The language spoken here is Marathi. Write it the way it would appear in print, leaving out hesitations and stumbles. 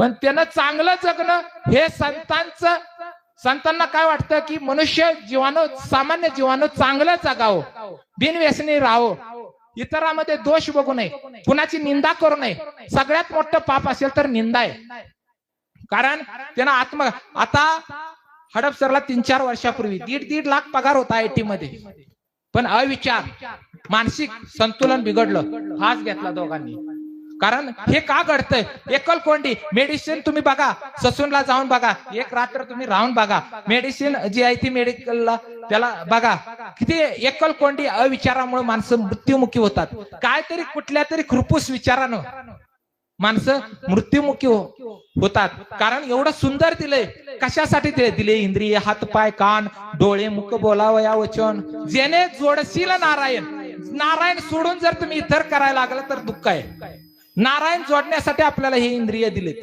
पण त्यानं चांगलं जगणं हे संतांना काय वाटतं की मनुष्य जीवानं सामान्य जीवानं चांगलं जगावं, बिनव्यसनी राहावं, इतरांमध्ये दोष बघू नये, कुणाची निंदा करू नये. सगळ्यात मोठं पाप असेल तर निंदा आहे. कारण त्यानं आता हडपसरला 3-4 वर्षापूर्वी 1.5 लाख पगार होता IT मध्ये, पण अविचार मानसिक संतुलन बिघडलं, हाच घेतला दोघांनी. कारण हे का घडतंय? एकलकोंडी मेडिसिन तुम्ही बघा, ससूनला जाऊन बघा, एक रात्र तुम्ही राहून बघा, मेडिसिन जी आहे ती मेडिकलला त्याला बघा, किती एकलकोंडी अविचारामुळे माणसं मृत्युमुखी होतात. काहीतरी कुठल्या तरी खुरपूस विचारानं माणसं मृत्युमुखी होतात. कारण एवढं सुंदर दिलंय, कशासाठी दिले? इंद्रिय, हात पाय कान डोळे मुख बोलावया वचन, जेणे जोडशील नारायण सोडून जर तुम्ही इतर करायला लागला तर दुःख आहे. नारायण जोडण्यासाठी आपल्याला हे इंद्रिय दिलेत.